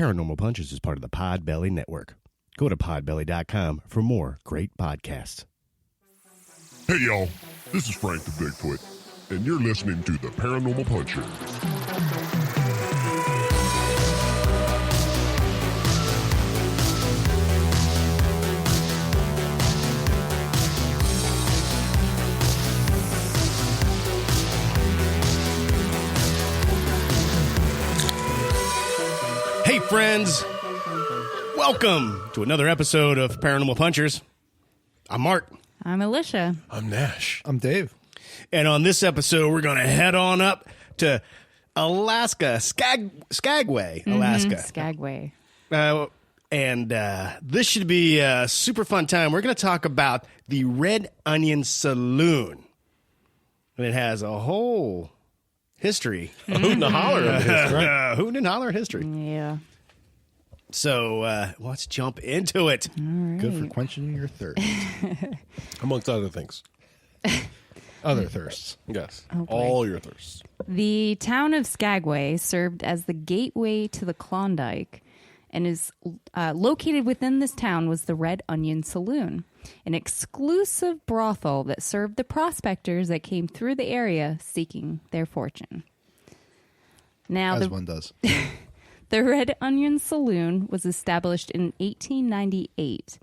Paranormal Punches is part of the Podbelly Network. Go to podbelly.com for more great podcasts. Hey y'all, this is Frank the Bigfoot, and you're listening to the Paranormal Puncher. Hey friends, welcome to another episode of Paranormal Punchers. I'm Mark. I'm Alicia. I'm Nash. I'm Dave. And on this episode, we're going to head on up to Alaska, Skagway, Alaska. Skagway. And this should be a super fun time. We're going to talk about the Red Onion Saloon. And it has a whole history. A hoot and a holler of history. Right? Hoot and holler history. Yeah. So let's jump into it. Right. Good for quenching your thirst. Amongst other things. Other thirsts. Yes. Oh, boy. All your thirsts. The town of Skagway served as the gateway to the Klondike, and is located within this town was the Red Onion Saloon, an exclusive brothel that served the prospectors that came through the area seeking their fortune. Now, As one does. The Red Onion Saloon was established in 1898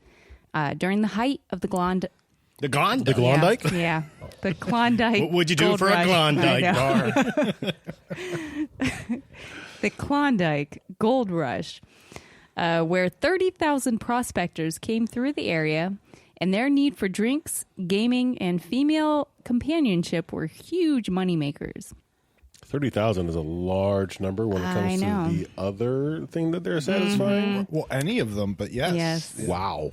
during the height of the Klondike. The Klondike? The Klondike? Yeah. The Klondike. What would you do Gold for Rush. a Klondike I bar? know. The Klondike Gold Rush, where 30,000 prospectors came through the area, and their need for drinks, gaming, and female companionship were huge moneymakers. 30,000 is a large number when it I comes know. to the other thing that they're satisfying. Well, any of them, but yes. Yes. Wow.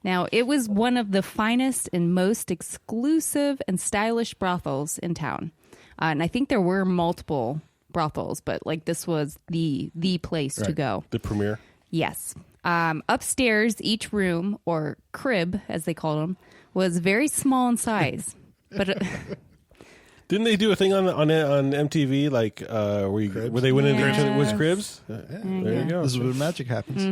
Now, it was one of the finest and most exclusive and stylish brothels in town. And I think there were multiple brothels, but like this was the place to Right. go. The premiere. Yes. Upstairs, each room, or crib, as they called them, was very small in size. But Didn't they do a thing on MTV like where they went into each other with cribs? There you go. This is where magic happens.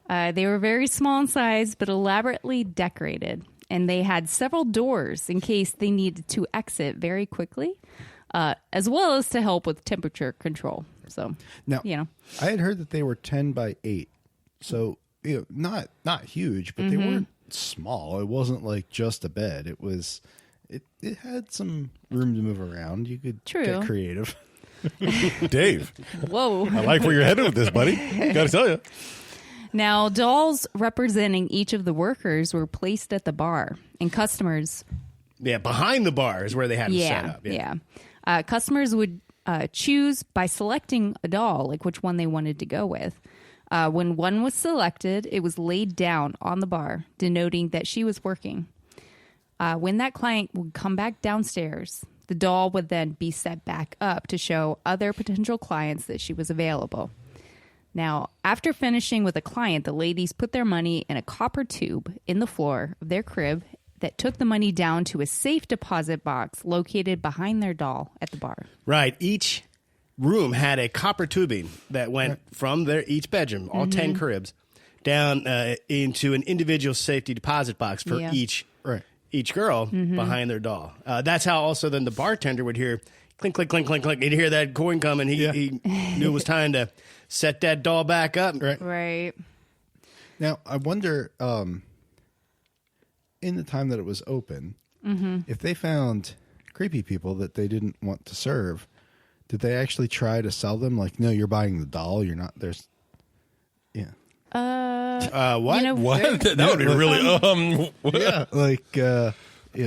they were very small in size, but elaborately decorated. And they had several doors in case they needed to exit very quickly, as well as to help with temperature control. So, Now, you know. I had heard that they were 10 by 8. So, not huge, but they weren't small. It wasn't like just a bed. It was it had some room to move around. You could True. get creative. Dave, Whoa. I like where you're headed with this, buddy. Got to tell you. Now, dolls representing each of the workers were placed at the bar, and customers... Yeah, behind the bar is where they had it set up. Yeah. Customers would choose by selecting a doll, like which one they wanted to go with. When one was selected, it was laid down on the bar, denoting that she was working. When that client would come back downstairs, the doll would then be set back up to show other potential clients that she was available. Now, after finishing with a client, the ladies put their money in a copper tube in the floor of their crib that took the money down to a safe deposit box located behind their doll at the bar. Right. Each room had a copper tubing that went from each bedroom, all 10 cribs, down into an individual safety deposit box for Yeah. each girl behind their doll. That's how also then the bartender would hear clink, clink, clink, clink, clink. He'd hear that coin coming. He knew it was time to set that doll back up. Right. Now, I wonder, in the time that it was open, if they found creepy people that they didn't want to serve, did they actually try to sell them? Like, no, you're buying the doll. You're not. There's, yeah, What? You know, What? That would be really what? yeah. Like,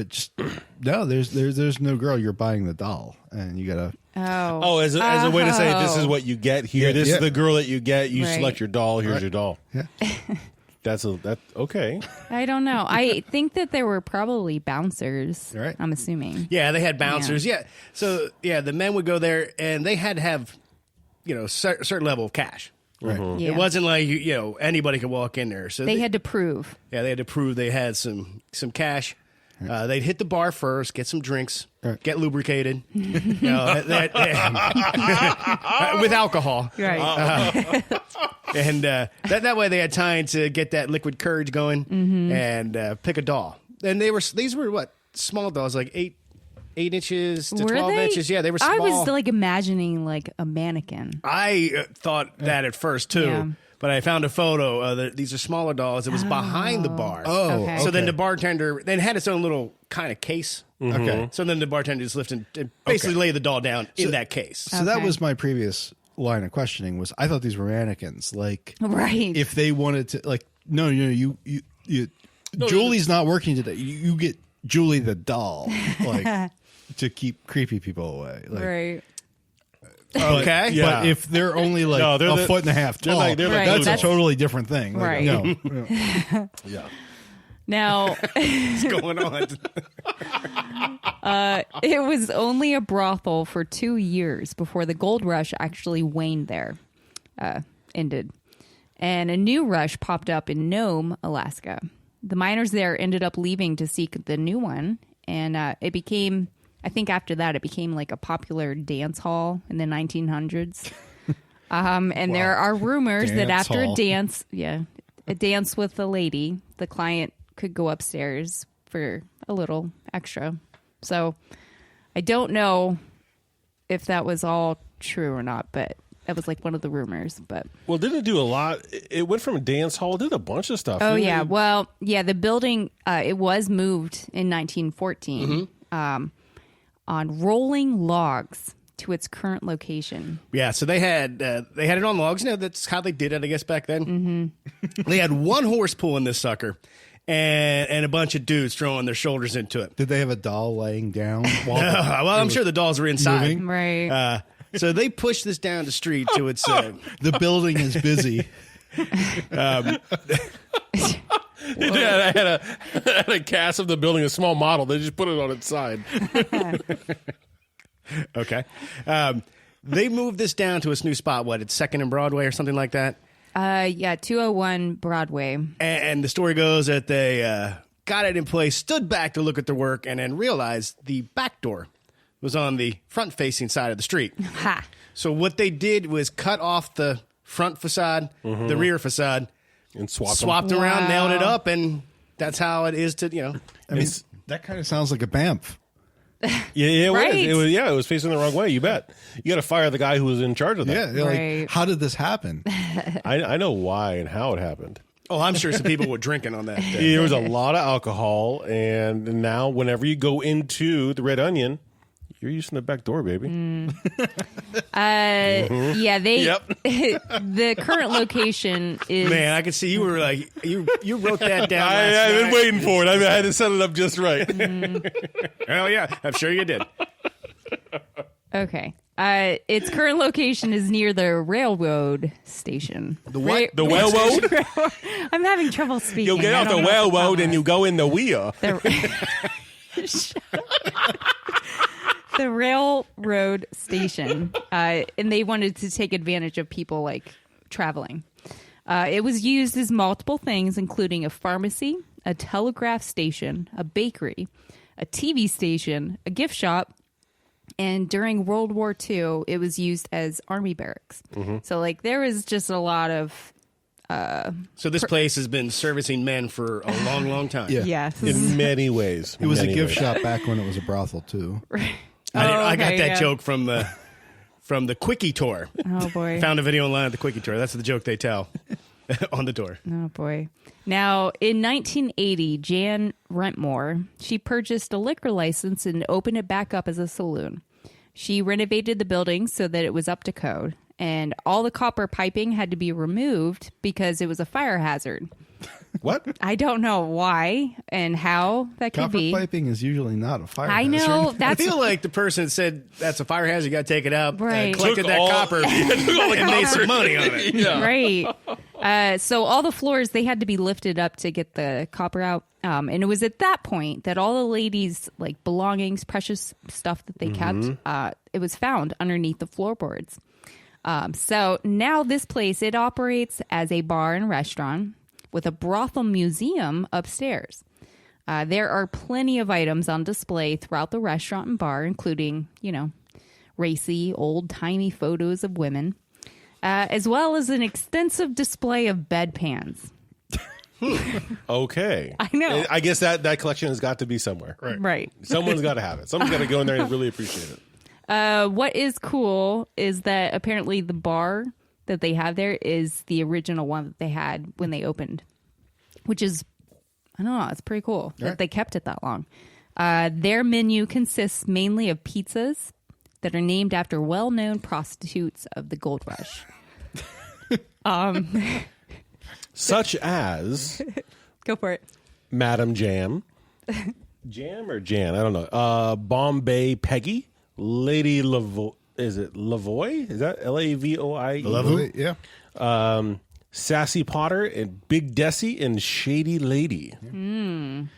just no. There's no girl. You're buying the doll, and you gotta. Oh, as a way to say this is what you get here. This is the girl that you get. You Right. select your doll. Here's your doll. Yeah. That's okay. I don't know. I think that there were probably bouncers. Right. I'm assuming. Yeah, they had bouncers. Yeah. So, yeah, the men would go there, and they had to have, certain level of cash. Right. Yeah. It wasn't like, anybody could walk in there. So They had to prove. Yeah, they had to prove they had some cash. They'd hit the bar first, get some drinks, get lubricated, with alcohol. Right. And that way they had time to get that liquid courage going and pick a doll. And these were what? Small dolls, like 8 inches to 12 inches. Yeah, they were small. I was like imagining like a mannequin. I thought that at first too. Yeah. But I found a photo. These are smaller dolls. It was behind the bar. Oh, okay. So then the bartender then had its own little kind of case. Okay. So then the bartender just lifted and basically laid the doll down in that case. So that was my previous line of questioning was I thought these were mannequins. Like, right. If they wanted to, like, no, Julie's not working today. You get Julie the doll, like, to keep creepy people away. Like, right. Okay. But if they're only like a foot and a half tall, that's a totally different thing. Right. Like, no. Yeah. Now, what's going on? it was only a brothel for 2 years before the gold rush actually waned there, ended. And a new rush popped up in Nome, Alaska. The miners there ended up leaving to seek the new one. And it became, I think after that, it became like a popular dance hall in the 1900s. And there are rumors that after a dance with a lady, the client could go upstairs for a little extra. So I don't know if that was all true or not, but that was like one of the rumors. But well, didn't it do a lot? It went from a dance hall, did a bunch of stuff. Oh yeah, well yeah, the building it was moved in 1914 on rolling logs to its current location. Yeah, so they had it on logs. You know, that's how they did it, I guess, back then. They had one horse pulling this sucker. And a bunch of dudes throwing their shoulders into it. Did they have a doll laying down? Well, I'm sure the dolls were inside. Moving? Right. So they pushed this down the street to its... the building is busy. I had a cast of the building, a small model. They just put it on its side. Okay. They moved this down to its new spot, what, it's 2nd and Broadway or something like that? 201 Broadway. And the story goes that they got it in place, stood back to look at their work, and then realized the back door was on the front-facing side of the street. Ha. So what they did was cut off the front facade, the rear facade, and swapped around, nailed it up, and that's how it is to, I mean, that kind of sounds like a BAMF. Yeah, right. It was facing the wrong way. You bet. You got to fire the guy who was in charge of that. Yeah, right. like, how did this happen? I know why and how it happened. Oh, I'm sure some people were drinking on that day. There was a lot of alcohol, and now whenever you go into the Red Onion, you're using the back door, baby. Yeah, they. Yep. The current location is. Man, I could see you were like you wrote that down. I've been waiting for it. I had to set it up just right. Hell yeah, I'm sure you did. Okay. Its current location is near the railroad station. The what? The railroad? I'm having trouble speaking. You get off the railroad and you go in the wheel. The railroad station, and they wanted to take advantage of people like traveling. It was used as multiple things, including a pharmacy, a telegraph station, a bakery, a TV station, a gift shop, and during World War II, it was used as army barracks. So, like, there was just a lot of... So this place has been servicing men for a long, long time. Yeah. Yes. In many ways. It was a gift shop back when it was a brothel, too. I got that joke from the Quickie tour. Oh, boy. Found a video online of the Quickie tour. That's the joke they tell on the tour. Oh, boy. Now, in 1980, Jan Rentmore, she purchased a liquor license and opened it back up as a saloon. She renovated the building so that it was up to code, and all the copper piping had to be removed because it was a fire hazard. What? I don't know why and how that could Copper be. piping is usually not a fire I hazard. know. I That's feel like the person that said that's a fire hazard, you got to take it out, Right. collected Took that all- copper, and made some money on it. Yeah. right. So all the floors, they had to be lifted up to get the copper out. And it was at that point that all the ladies' like belongings, precious stuff that they kept, it was found underneath the floorboards. So now this place, it operates as a bar and restaurant with a brothel museum upstairs. There are plenty of items on display throughout the restaurant and bar, including, racy, old-timey photos of women, as well as an extensive display of bedpans. Okay. I know. I guess that collection has got to be somewhere. Right. Someone's got to have it. Someone's got to go in there and really appreciate it. What is cool is that apparently the bar that they have there is the original one that they had when they opened, which is, I don't know, it's pretty cool that they kept it that long. Their menu consists mainly of pizzas that are named after well-known prostitutes of the Gold Rush. Such as Go for it. Madam Jam. Jam or Jan? I don't know. Bombay Peggy. Lady Lavoie. Is it Lavoie? Is that Lavoi? Lavoie, yeah. Sassy Potter and Big Desi and Shady Lady. I'm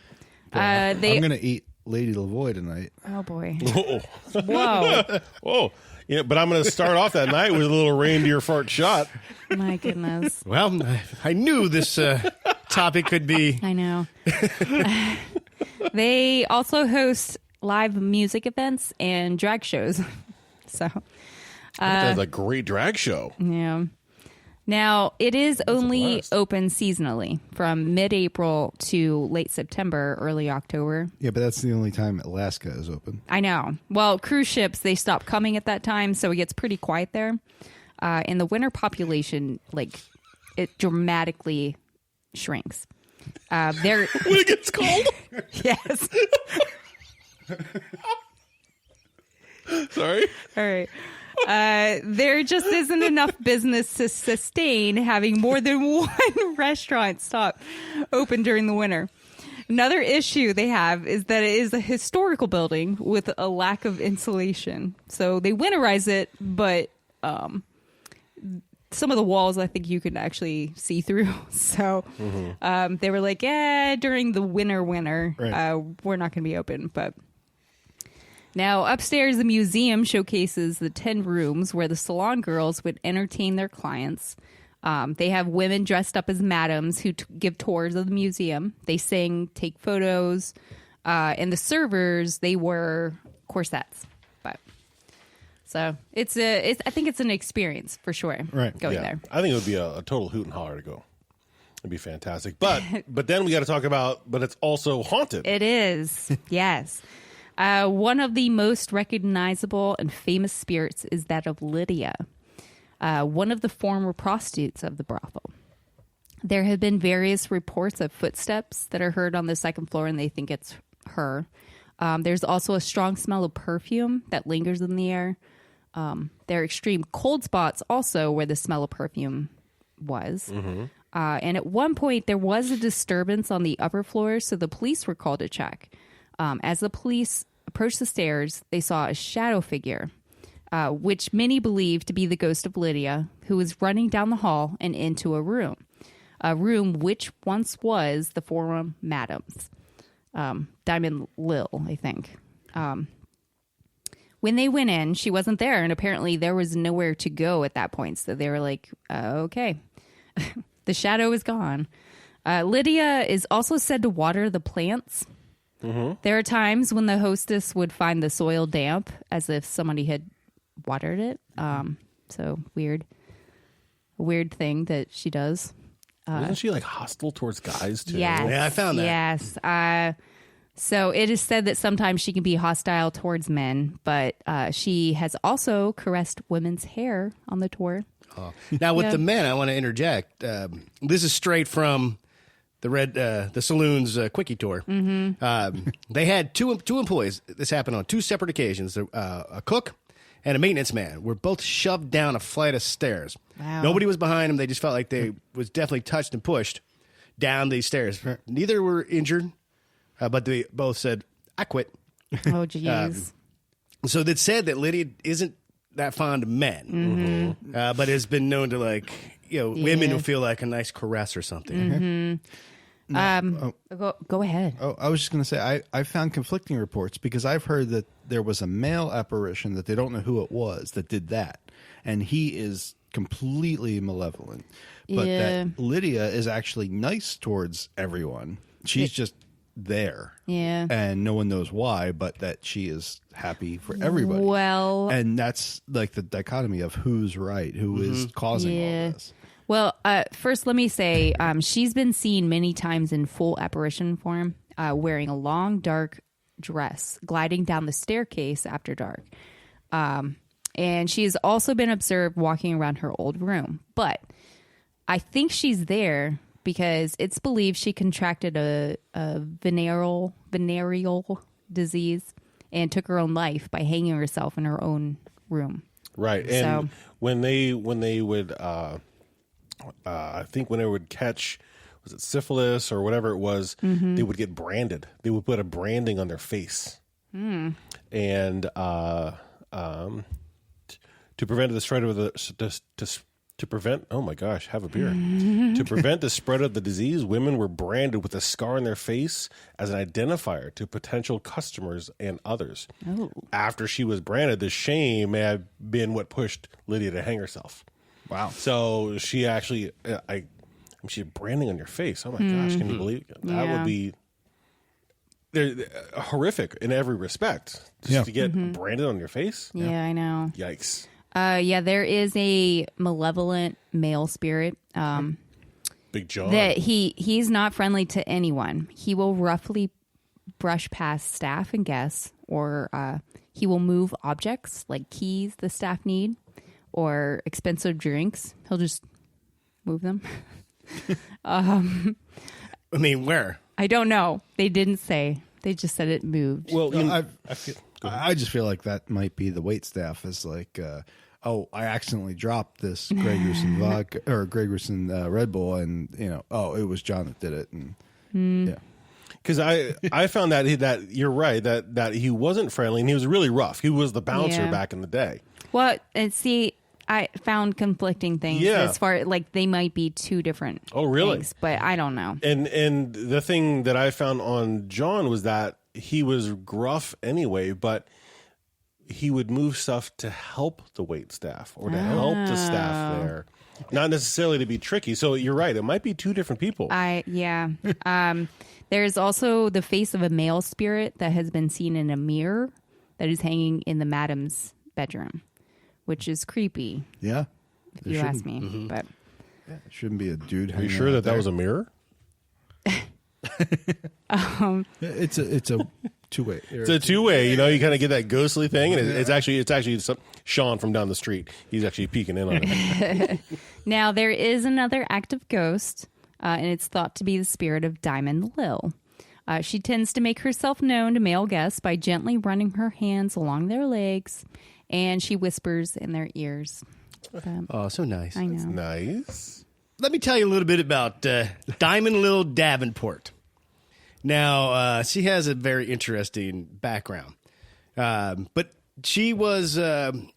going to eat Lady Lavoie tonight. Oh, boy. Whoa. Whoa. Whoa. Yeah, but I'm going to start off that night with a little reindeer fart shot. My goodness. Well, I knew this topic could be. I know. They also host live music events and drag shows. So, That's a great drag show. yeah. Now, it is only blast. open seasonally from mid-April to late September, early October. Yeah, but that's the only time Alaska is open. I know. Well, cruise ships, they stop coming at that time, so it gets pretty quiet there. And the winter population, it dramatically shrinks. When it gets cold? Yes. Sorry. All right. There just isn't enough business to sustain having more than one restaurant stop open during the winter. Another issue they have is that it is a historical building with a lack of insulation. So they winterize it, but some of the walls I think you can actually see through. So they were like, during the winter, Right. we're not going to be open. But now upstairs, the museum showcases the 10 rooms where the salon girls would entertain their clients. They have women dressed up as madams who give tours of the museum. They sing, take photos, and the servers, they wear corsets. But so I think it's an experience for sure. Right. Going there. I think it would be a total hoot and holler to go. It'd be fantastic. But then we got to talk about, but it's also haunted. It is. Yes. One of the most recognizable and famous spirits is that of Lydia, one of the former prostitutes of the brothel. There have been various reports of footsteps that are heard on the second floor, and they think it's her. There's also a strong smell of perfume that lingers in the air. There are extreme cold spots also where the smell of perfume was. And at one point, there was a disturbance on the upper floor, so the police were called to check. As the police approached the stairs, they saw a shadow figure, which many believe to be the ghost of Lydia, who was running down the hall and into a room which once was the former madam's. Diamond Lil, I think. When they went in, she wasn't there, and apparently there was nowhere to go at that point, so they were like, okay. The shadow is gone. Lydia is also said to water the plants. There are times when the hostess would find the soil damp as if somebody had watered it. So weird. A weird thing that she does. Isn't she hostile towards guys too? Yes. Yeah, I found that. Yes. So it is said that sometimes she can be hostile towards men, but she has also caressed women's hair on the tour. Now, with the men, I want to interject. This is straight from the Saloon's Quickie tour. They had two employees. This happened on two separate occasions. A cook and a maintenance man were both shoved down a flight of stairs. Wow. Nobody was behind them. They just felt like they was definitely touched and pushed down these stairs. Neither were injured, but they both said, "I quit." Oh, jeez. So it said that Lydia isn't that fond of men, but has been known to women who feel like a nice caress or something. Go ahead. Oh, I was just going to say, I found conflicting reports because I've heard that there was a male apparition that they don't know who it was that did that. And he is completely malevolent. But that Lydia is actually nice towards everyone. She's just there. Yeah. And no one knows why, but that she is happy for everybody. Well, And that's like the dichotomy of who's right, who is causing all this. Well, first, let me say she's been seen many times in full apparition form, wearing a long, dark dress, gliding down the staircase after dark. And she has also been observed walking around her old room. But I think she's there because it's believed she contracted a venereal disease and took her own life by hanging herself in her own room. Right. And when they would, I think when they would catch, was it syphilis or whatever it was, they would get branded. They would put a branding on their face. And to prevent the spread of to prevent, oh my gosh, have a beer. To prevent the spread of the disease, women were branded with a scar on their face as an identifier to potential customers and others. Oh. After she was branded, the shame may have been what pushed Lydia to hang herself. Wow. So she actually, she had branding on your face. Oh my gosh, can you believe it? That would be horrific in every respect. Just to get branded on your face? Yeah, I know. Yikes. There is a malevolent male spirit. Big John. That he's not friendly to anyone. He will roughly brush past staff and guests, or he will move objects like keys the staff need, or expensive drinks. He'll just move them. I mean, where? I don't know. They didn't say. They just said it moved. Well, I just feel like that might be the wait staff is like, oh, I accidentally dropped this Grey Goose vodka or Grey Goose Red Bull, and it was John that did it, and yeah. Because I found that you're right that he wasn't friendly and he was really rough. He was the bouncer back in the day. Well, and see, I found conflicting things as far like they might be two different. Oh, really? Things, but I don't know. And the thing that I found on John was that he was gruff anyway, but he would move stuff to help the wait staff or to help the staff there, not necessarily to be tricky. So you're right; it might be two different people. There's also the face of a male spirit that has been seen in a mirror that is hanging in the madam's bedroom, which is creepy. Yeah, if you ask me. But it shouldn't be a dude. Are you sure that was a mirror? It's a two-way. It's a two-way. You kind of get that ghostly thing, and it's actually Sean from down the street. He's actually peeking in on it. Now there is another active ghost, and it's thought to be the spirit of Diamond Lil. She tends to make herself known to male guests by gently running her hands along their legs, and she whispers in their ears. Oh, so nice. I know. That's nice. Let me tell you a little bit about Diamond Lil Davenport. Now, she has a very interesting background. But she was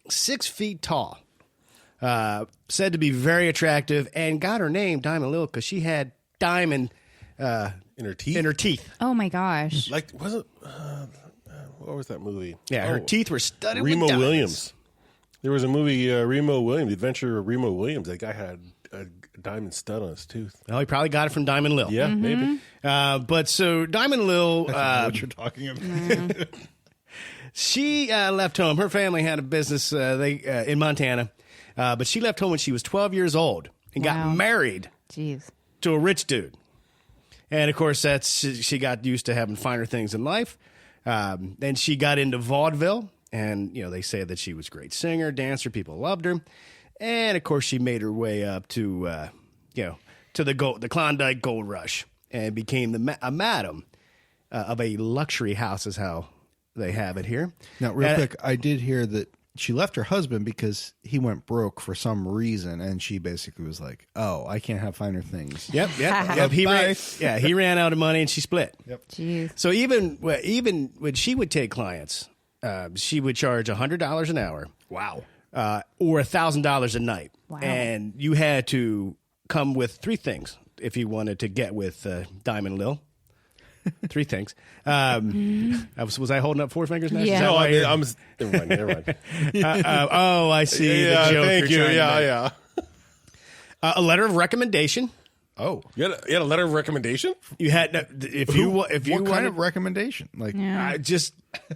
6 feet tall, said to be very attractive, and got her name Diamond Lil because she had diamond In her teeth? in her teeth. Oh my gosh! Like, wasn't... what was that movie? Yeah, her teeth were studded Remo with diamonds. Williams. There was a movie, Remo Williams, The Adventure of Remo Williams. That guy had a diamond stud on his tooth. Well, he probably got it from Diamond Lil. Yeah, maybe. But so Diamond Lil, what you're talking about. she left home. Her family had a business in Montana, but she left home when she was 12 years old and got married Jeez. to a rich dude. And of course, she got used to having finer things in life. Then she got into vaudeville, and they say that she was a great singer, dancer. People loved her, and of course, she made her way up to the Klondike Gold Rush and became a madam of a luxury house, is how they have it here. Now, real quick, I did hear that she left her husband because he went broke for some reason, and she basically was like, "Oh, I can't have finer things." Yep. He ran out of money, and she split. Yep. Jeez. So even when she would take clients, she would charge $100 an hour. Wow. Or $1,000 a night. Wow. And you had to come with 3 things if you wanted to get with Diamond Lil. 3 things. Was I holding up 4 fingers now? Yeah. Is that No, why you're- never mind. I see. Yeah, the joke thank you're you. trying to Yeah, make. yeah. A letter of recommendation. Oh, You had a letter of recommendation? You had if you what wanted, kind of recommendation? Like, Yeah. just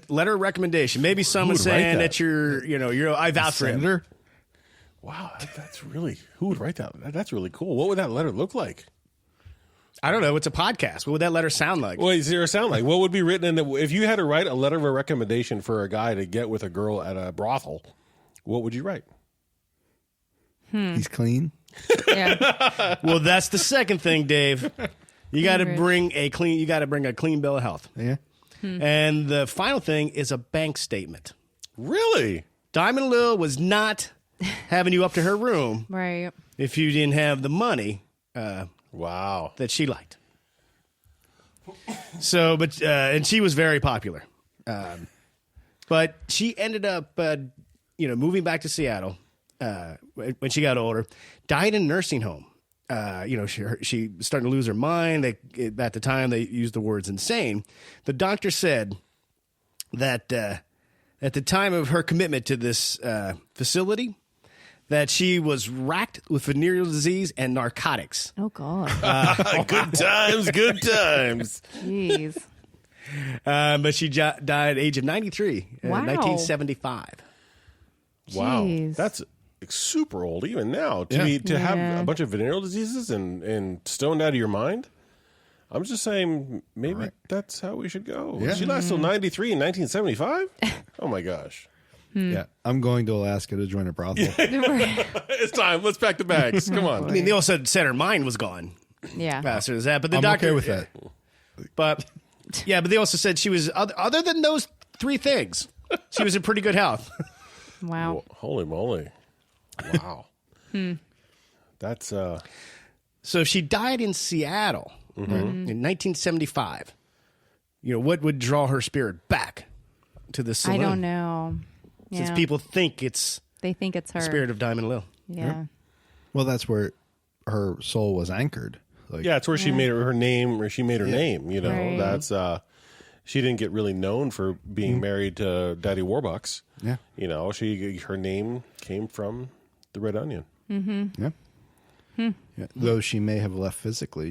letter of recommendation. Maybe someone would write saying that? that you're I vouch for him. senator? Wow, that's really, who would write that? That's really cool. What would that letter look like? I don't know. It's a podcast. What would that letter sound like? What does it sound like? What would be written in if you had to write a letter of a recommendation for a guy to get with a girl at a brothel? What would you write? He's clean. Yeah. Well, that's the second thing, Dave. You got to bring a clean. You got to bring a clean bill of health. Yeah. And the final thing is a bank statement. Really? Diamond Lil was not having you up to her room Right. if you didn't have the money Wow. that she liked. So, but and she was very popular. But she ended up, moving back to Seattle when she got older. Died in a nursing home. She was starting to lose her mind. At the time, they used the words insane. The doctor said that at the time of her commitment to this facility, that she was racked with venereal disease and narcotics. Oh God. Good times, good times. Jeez. But she died at the age of 93 in Wow. 1975. Wow. Jeez. That's super old even now. To have Yeah. a bunch of venereal diseases and stoned out of your mind. I'm just saying maybe that's how we should go. Yeah. She lasted till 93 in 1975? Oh my gosh. Yeah. I'm going to Alaska to join a brothel. It's time. Let's pack the bags. Come on. I mean, they also said her mind was gone Yeah. after that. But the I'm doctor okay with that. But yeah, but they also said she was other than those three things, she was in pretty good health. Wow. Well, holy moly. Wow. That's So if she died in Seattle in 1975, what would draw her spirit back to the saloon? I don't know. Since Yeah. people think it's They think it's her. the spirit of Diamond Lil. Yeah. Well, that's where her soul was anchored. Like, it's where she made her name, or she made her name, Right. That's she didn't get really known for being married to Daddy Warbucks. Yeah. Her name came from the Red Onion. Yeah. Yeah. Though she may have left physically,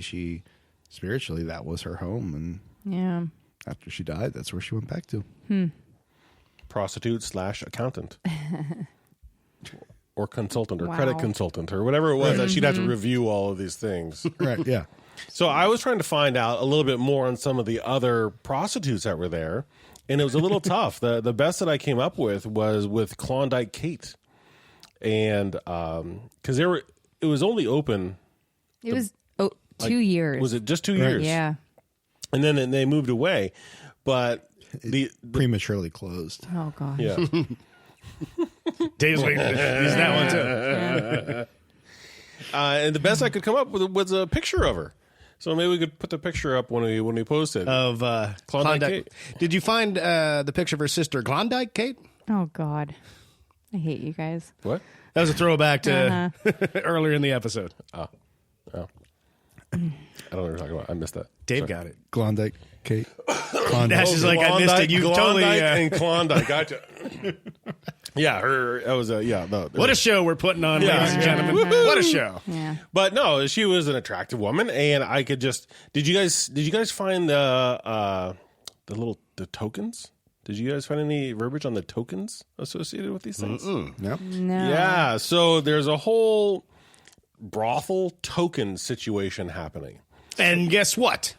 spiritually, that was her home. And Yeah. after she died, that's where she went back to. Prostitute / accountant. Or consultant or Wow. credit consultant or whatever it was that she'd have to review all of these things. Right. Yeah. So I was trying to find out a little bit more on some of the other prostitutes that were there, and it was a little tough. The best that I came up with was with Klondike Kate, and because it was only open. It was 2 years. Was it just 2 years? Yeah. And then they moved away, but the Prematurely closed. Oh gosh. yeah. Dave's waiting to use that one too. And the best I could come up with was a picture of her. So maybe we could put the picture up when we post it. Of Klondike Klondike. Did you find the picture of her sister, Klondike Kate? Oh God. I hate you guys. What? That was a throwback to earlier in the episode. Oh. I don't know what you're talking about. I missed that. Dave Sorry. got it. Klondike Kate. That's Klondike. just like I missed it. You Klondike totally. and Klondike. Gotcha. Yeah, that was no. What a show we're putting on, Yeah. ladies and gentlemen. What a show. Yeah. But no, she was an attractive woman, and I could just. Did you guys find the tokens? Did you guys find any verbiage on the tokens associated with these things? Yep. No. Yeah, so there's a whole brothel token situation happening. And guess what?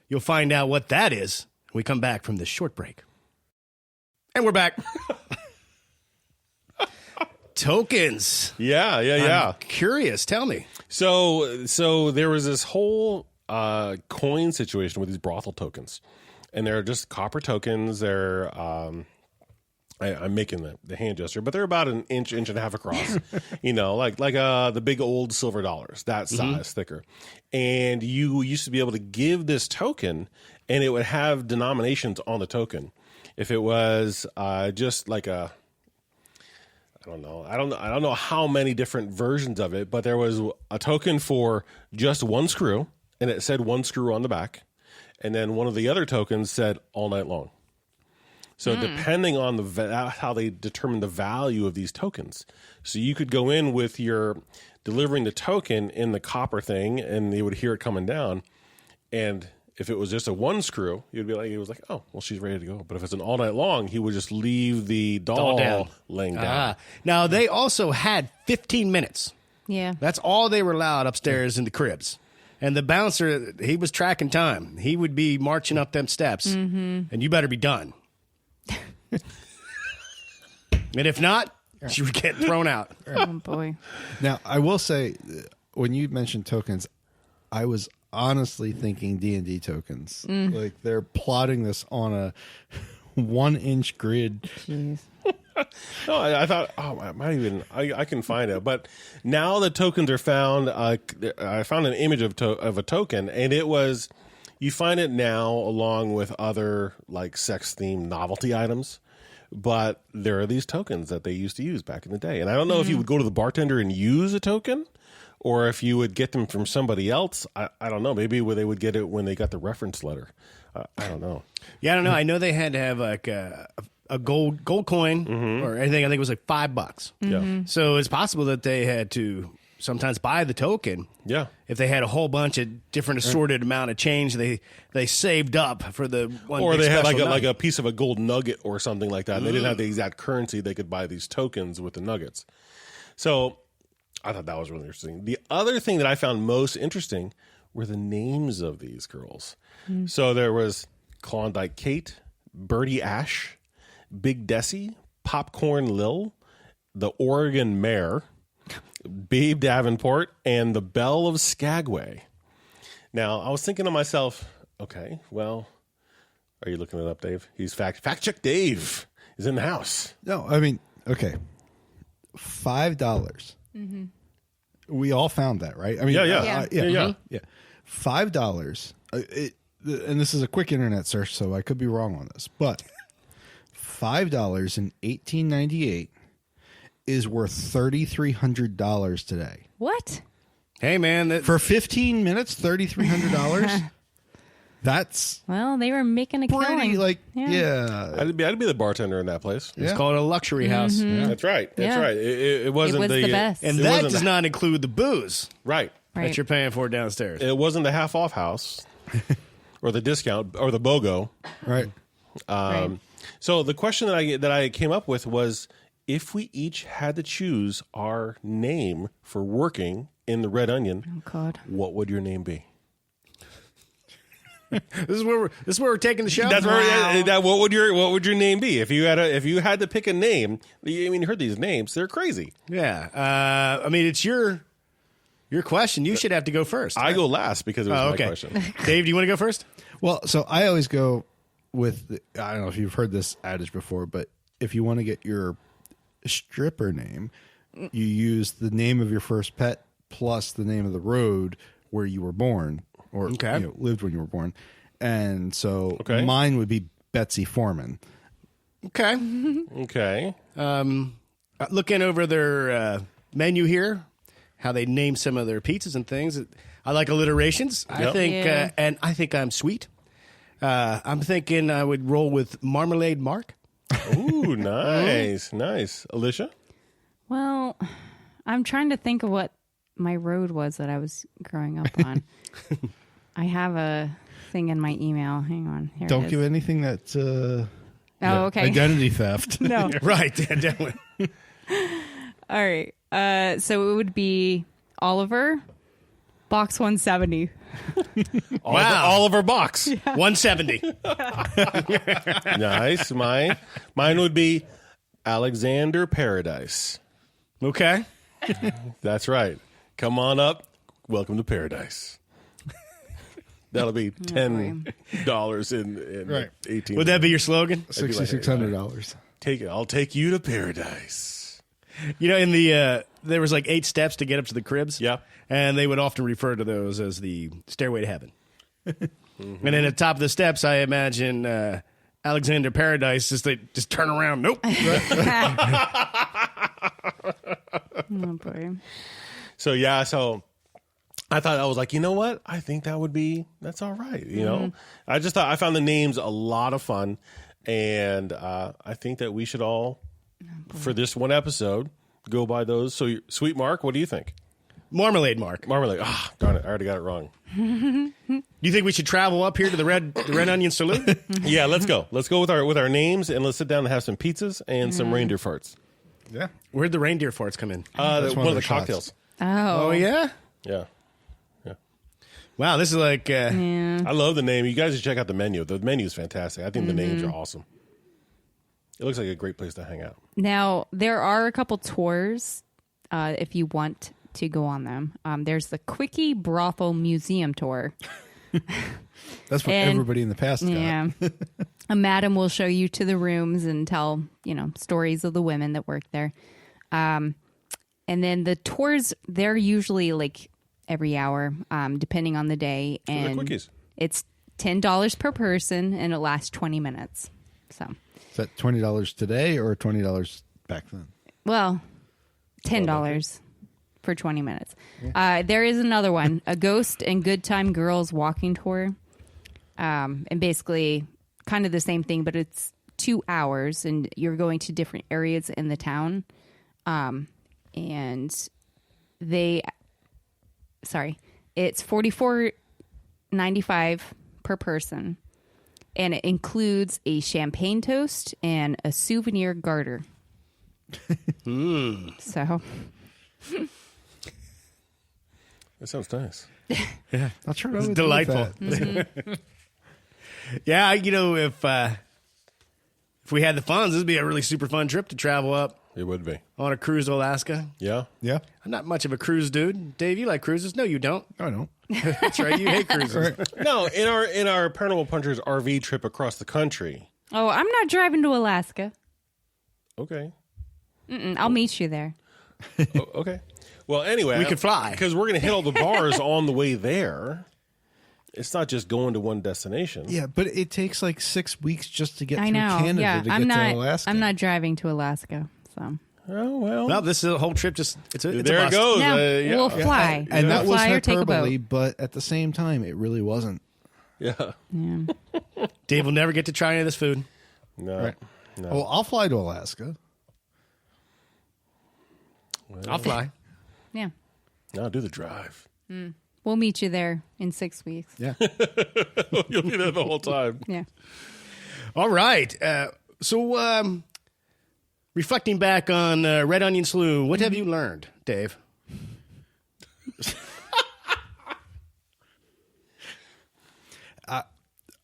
You'll find out what that is when we come back from this short break. And we're back. Tokens. Yeah. I'm curious. Tell me. So there was this whole coin situation with these brothel tokens, and they're just copper tokens. They're I'm making the hand gesture, but they're about an inch and a half across. like the big old silver dollars, that size, thicker. And you used to be able to give this token, and it would have denominations on the token. If it was just like I don't know how many different versions of it, but there was a token for just one screw, and it said one screw on the back, and then one of the other tokens said all night long. So depending on how they determine the value of these tokens. So you could go in with your delivering the token in the copper thing, and they would hear it coming down. And if it was just a one screw, he was like, oh, well, she's ready to go. But if it's an all night long, he would just leave the doll down. laying down. Now, they also had 15 minutes. Yeah. That's all they were allowed upstairs in the cribs. And the bouncer, he was tracking time. He would be marching up them steps, and you better be done. And if not, you would get thrown out. Oh, boy. Now, I will say, when you mentioned tokens, I was honestly thinking D&D tokens. Like, they're plotting this on a 1-inch grid. Jeez. No, I thought, I can find it. But now the tokens are found. I found an image of a token, and it was, you find it now along with other like sex-themed novelty items. But there are these tokens that they used to use back in the day. And I don't know if you would go to the bartender and use a token, or if you would get them from somebody else. I don't know. Maybe they would get it when they got the reference letter. I don't know. Yeah, I don't know. I know they had to have like a gold coin or anything. I think it was like $5. Yeah. So it's possible that they had to sometimes buy the token. Yeah. If they had a whole bunch of different assorted amount of change they saved up for the one. Or big they had special like night. a piece of a gold nugget or something like that. And they didn't have the exact currency. They could buy these tokens with the nuggets. So I thought that was really interesting. The other thing that I found most interesting were the names of these girls. So there was Klondike Kate, Birdie Ash, Big Desi, Popcorn Lil, the Oregon Mare, Babe Davenport, and the Belle of Skagway. Now, I was thinking to myself, okay, well, are you looking it up, Dave? He's fact check Dave is in the house. No, I mean, okay. $5. We all found that, right? I mean, Yeah. yeah. $5. And this is a quick internet search, so I could be wrong on this, but $5 in 1898 is worth $3,300 today. What? Hey, man. For 15 minutes, $3,300? That's Well, they were making a pretty, killing. like, Yeah. yeah. I'd be the bartender in that place. It's called a luxury house. That's right. That's Yeah. right. It wasn't It was the best. And it that wasn't does not include the booze right. Right. that you're paying for downstairs. It wasn't the half off house or the discount or the BOGO. Right. Right. So the question that I came up with was, if we each had to choose our name for working in the Red Onion, Oh, God. what would your name be? This is where we're taking the show. That's what would your name be if you had to pick a name? I mean, you heard these names; they're crazy. Yeah. I mean, it's your question. You should have to go first. I go last because it was my question. Dave, do you want to go first? Well, so I always go with, I don't know if you've heard this adage before, but if you want to get your stripper name, you use the name of your first pet plus the name of the road where you were born or lived when you were born. And so mine would be Betsy Foreman. Okay. Okay. Looking over their menu here, how they name some of their pizzas and things. I like alliterations. I think, and I think I'm sweet. I'm thinking I would roll with Marmalade Mark. Ooh, nice, nice. Alicia? Well, I'm trying to think of what my road was that I was growing up on. I have a thing in my email. Hang on. Here Don't it is. give anything that's okay. identity theft. No. Right, yeah, definitely. All right. So it would be Oliver, box 170. Oliver Box. 170. Nice. Mine would be Alexander Paradise. Okay. That's right. Come on up. Welcome to Paradise. That'll be $10 in Right. 18. Would that be your slogan? $6,600. Take it? I'll take you to paradise. You know, in there was like 8 steps to get up to the cribs. Yeah. And they would often refer to those as the stairway to heaven. And then at the top of the steps, I imagine Alexander Paradise they just turn around. Nope. Oh, boy. So I thought, I was like, you know what? I think that's all right. You know, I found the names a lot of fun. And I think that we should all, for this one episode, go by those. So, Sweet Mark, what do you think? Marmalade Mark. Marmalade. Ah, darn it. I already got it wrong. Do you think we should travel up here to the Red Onion Saloon? Yeah, let's go. Let's go with our names, and let's sit down and have some pizzas and some reindeer farts. Yeah. Where'd the reindeer farts come in? That's One of the shots. cocktails. Oh. Oh, yeah? Yeah. Wow, this is like... I love the name. You guys should check out the menu. The menu is fantastic. I think the names are awesome. It looks like a great place to hang out. Now, there are a couple tours if you want to go on them. There's the Quickie Brothel Museum Tour. That's what And- everybody in the past got. Yeah. A madam will show you to the rooms and tell, stories of the women that work there. And then the tours, they're usually like every hour, depending on the day. And quickies. it's $10 per person and it lasts 20 minutes. So, Is that $20 today or $20 back then? well, $10 for 20 minutes. There is another one, a Ghost and Good Time Girls walking tour. And basically kind of the same thing, but it's 2 hours and you're going to different areas in the town. And it's $44.95 per person. And it includes a champagne toast and a souvenir garter. So That sounds nice. Not sure. It's delightful. Yeah, if we had the funds, this would be a really super fun trip to travel up It would be. on a cruise to Alaska. Yeah. Yeah. I'm not much of a cruise dude. Dave, you like cruises? No, you don't. I don't. That's right. You hate cruises. No, in our Paranormal Punchers RV trip across the country. Oh, I'm not driving to Alaska. Okay. I'll meet you there. Oh, okay. Well, anyway, We could fly. because we're going to hit all the bars on the way there. It's not just going to one destination. Yeah, but it takes like 6 weeks just to get I through know. Canada Yeah, to I'm get not. to Alaska. I'm not driving to Alaska. So Oh well. Well, this is a whole trip. It's a there it bust. goes. no, Yeah. we'll fly. And we'll that was fly or take a hyperbole, boat. but at the same time, it really wasn't. Yeah. Dave will never get to try any of this food. No. Right. No. Oh, I'll fly to Alaska. I'll fly. Yeah, No, do the drive. we'll meet you there in 6 weeks. Yeah. You'll be there the whole time. Yeah. All right. So, reflecting back on Red Onion Saloon, what have you learned, Dave?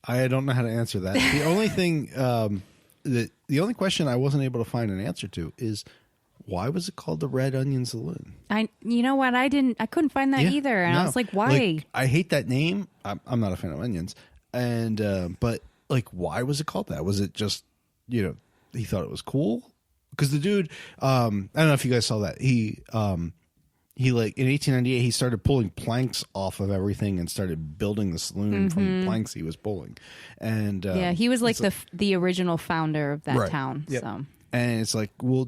I don't know how to answer that. The only thing, the only question I wasn't able to find an answer to is why was it called the Red Onion Saloon? You know what? I couldn't find that Yeah, either, and I no. was like, why? I hate that name. I'm not a fan of onions, and but like, why was it called that? Was it just he thought it was cool? Because the dude, I don't know if you guys saw that he like in 1898 he started pulling planks off of everything and started building the saloon from the planks he was pulling, and Yeah, he was like the original founder of that Right. town. Yep. So and it's like, well,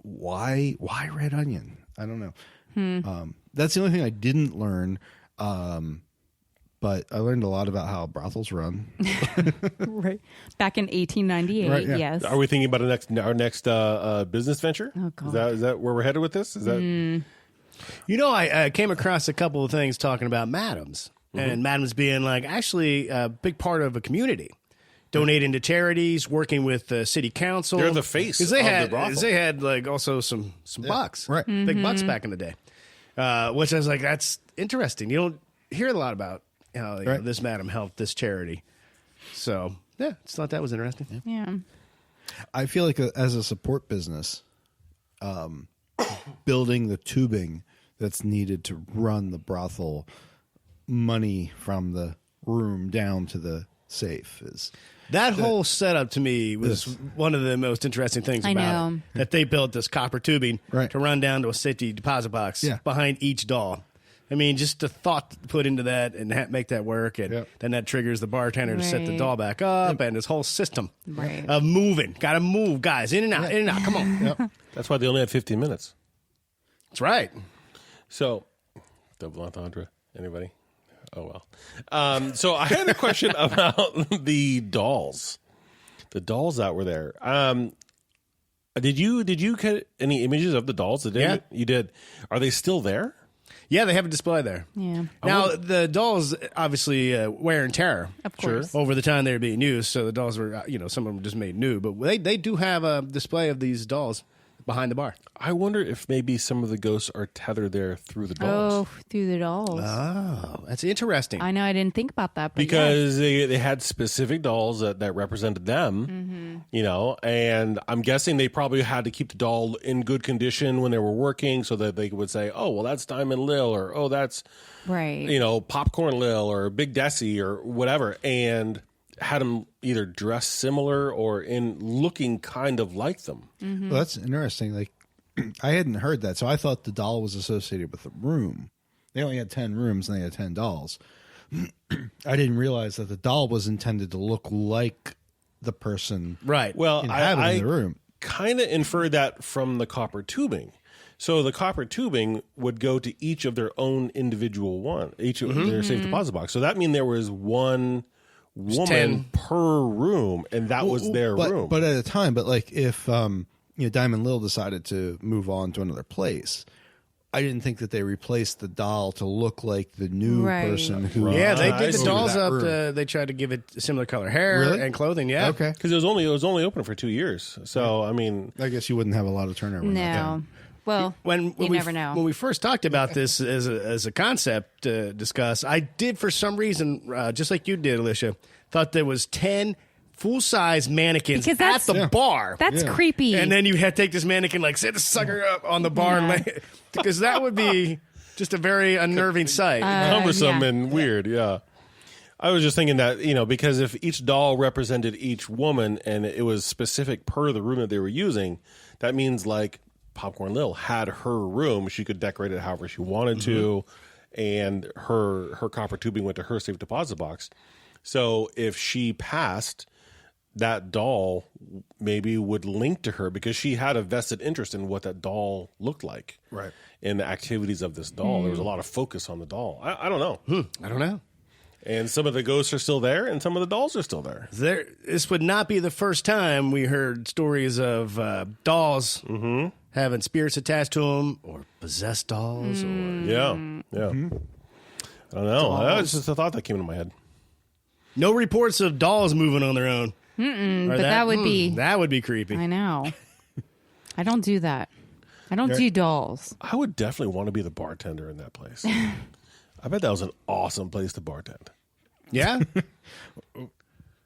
why Red Onion? I don't know. That's the only thing I didn't learn. But I learned a lot about how brothels run. right back in 1898, Right, yeah. yes. Are we thinking about our next business venture? Oh, God. Is that where we're headed with this? Is that I came across a couple of things talking about madams, and madams being like actually a big part of a community. Donating to charities, working with the city council. They're the face 'Cause they of the had, brothel. They had like also some bucks, Right. Big bucks back in the day. Which I was like, that's interesting. You don't hear a lot about how Right. this madam helped this charity. So yeah, just thought that was interesting. Yeah. I feel like as a support business, building the tubing that's needed to run the brothel, money from the room down to the safe is That whole setup to me was one of the most interesting things I about know. it. That they built this copper tubing Right. to run down to a safety deposit box Yeah. behind each doll. I mean, just the thought put into that and make that work, and Yep. then that triggers the bartender to set the Right. doll back up, and this whole system Right. of moving. Got to move, guys, in and out, in and out. Come on. That's why they only had 15 minutes. That's right. So, double entendre. Anybody? Oh well. So I had a question about the dolls The dolls that were there. Did you get any images of the dolls? Yeah. You did. Are they still there? Yeah, they have a display there. Yeah. Now, the dolls obviously wear and tear. Of course. Over the time they were being used, so the dolls were, some of them just made new. But they do have a display of these dolls behind the bar. I wonder if maybe some of the ghosts are tethered there through the dolls. Oh, through the dolls. Oh, that's interesting. I know. I didn't think about that. But Because they had specific dolls that represented them, and I'm guessing they probably had to keep the doll in good condition when they were working so that they would say, oh, well, that's Diamond Lil, or, oh, that's, right. Popcorn Lil, or Big Desi, or whatever, and had them either dressed similar or in looking kind of like them. Mm-hmm. Well, that's interesting. Like, I hadn't heard that, so I thought the doll was associated with the room. They only had 10 rooms and they had 10 dolls. I didn't realize that the doll was intended to look like the person Right. Well, inhabiting the room. kind of inferred that from the copper tubing. So the copper tubing would go to each of their own individual one, each of their safe deposit box. So that means there was one woman 10 per room, and that was their room. But at a time, but if Diamond Lil decided to move on to another place, I didn't think that they replaced the doll to look like the new Right. person who. Yeah, they I did the see. dolls That up. room. They tried to give it similar color hair Really? and clothing. Yeah. Okay. Because it was only open for 2 years. So I mean, I guess you wouldn't have a lot of turnover. in that No. time. Well, When you we never know. when we first talked about this as a concept to discuss, I did for some reason, just like you did, Alicia, thought there was 10 full size mannequins Because at that's- the Yeah. bar. That's creepy. And then you had to take this mannequin, like, set the sucker up on the bar, and lay, because that would be just a very unnerving sight. cumbersome yeah. and weird. Yeah. I was just thinking that, because if each doll represented each woman and it was specific per the room that they were using, that means like Popcorn Lil had her room. She could decorate it however she wanted to, and her copper tubing went to her safe deposit box. So if she passed, that doll maybe would link to her because she had a vested interest in what that doll looked like. Right. In the activities of this doll. There was a lot of focus on the doll. I don't know. I don't know. And some of the ghosts are still there, and some of the dolls are still there. This would not be the first time we heard stories of dolls having spirits attached to them, or possessed dolls, or Yeah. I don't know. That was just a thought that came into my head. no reports of dolls moving on their own. but that would be. That would be creepy. I know. I don't do that. I don't do dolls. I would definitely want to be the bartender in that place. I bet that was an awesome place to bartend. Yeah.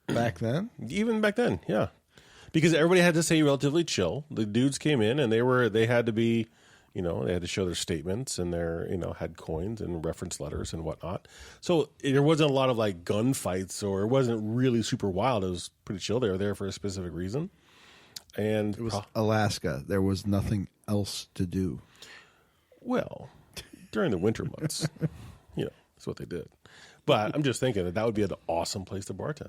Back then, Even back then, yeah. Because everybody had to stay relatively chill. The dudes came in and they had to be, they had to show their statements and their, had coins and reference letters and whatnot. So there wasn't a lot of like gunfights, or it wasn't really super wild. It was pretty chill. They were there for a specific reason. And it was Alaska. There was nothing else to do. well, during the winter months, that's what they did. But I'm just thinking that would be an awesome place to bartend.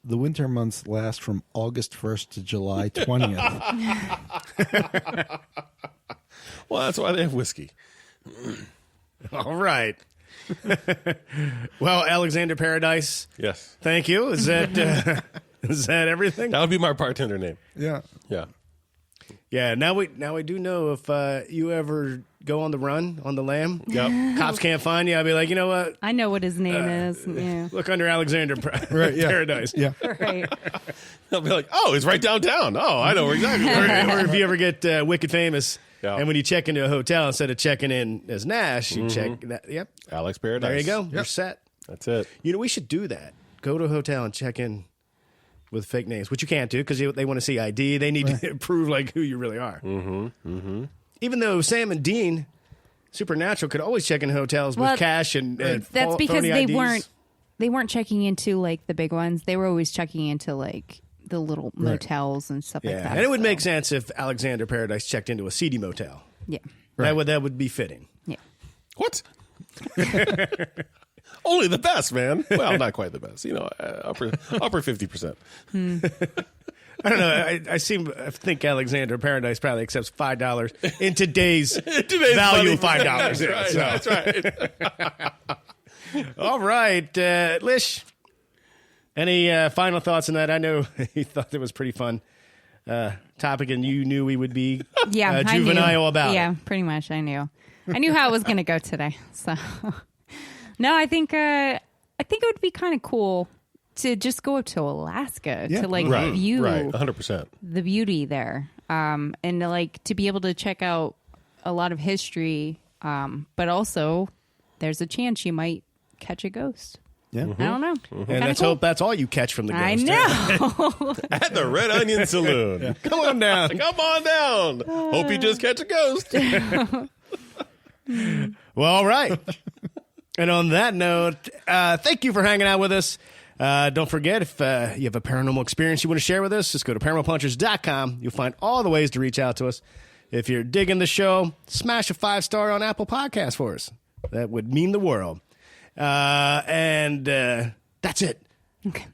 The winter months last from August 1st to July 20th. Well, that's why they have whiskey. All right. Well, Alexander Paradise, Yes. thank you. Is that everything? That would be my bartender name. Yeah. Yeah. Yeah. Now we do know if you ever go on the run on the lam. Yep. Cops can't find you. I'll be like, you know what? I know what his name is. Yeah. Look under Alexander yeah. Paradise. Yeah. Right. They'll be like, oh, he's right downtown. Oh, I know exactly. Or if you ever get wicked famous, Yeah. and when you check into a hotel, instead of checking in as Nash, you check that. Yep. Alex Paradise. There you go. You're set. That's it. We should do that. Go to a hotel and check in with fake names, which you can't do because they want to see ID. They need to prove like who you really are. Even though Sam and Dean, Supernatural, could always check in hotels Well, with cash and That's because phony they IDs. weren't checking into like the big ones. They were always checking into like the little motels and stuff like Yeah, that. and it would so, make sense if Alexander Paradise checked into a seedy motel. Yeah. That would be fitting. Yeah. What? Only the best, man. Well, not quite the best. Upper 50%. I don't know. I think Alexander Paradise probably accepts $5 in today's value of $5. That's right. All right, Lish. Any final thoughts on that? I know you thought it was pretty fun topic, and you knew we would be Yeah, juvenile I knew. about Yeah, it. pretty much. I knew how it was going to go today. So, no, I think it would be kind of cool to just go up to Alaska to like view 100%. the beauty there, and to be able to check out a lot of history, but also there's a chance you might catch a ghost. Yeah. I don't know. And let's hope that's all you catch from the ghost. I know. At the Red Onion Saloon. Come on down. Come on down. Hope you just catch a ghost. Well, all right. And on that note, thank you for hanging out with us. Don't forget, if you have a paranormal experience you want to share with us, just go to paranormalpunchers.com. You'll find all the ways to reach out to us. If you're digging the show, smash a 5-star on Apple Podcasts for us. That would mean the world. And that's it. Okay.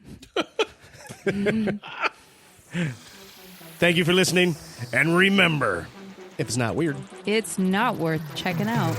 Thank you for listening. And remember, if it's not weird, It's not worth checking out.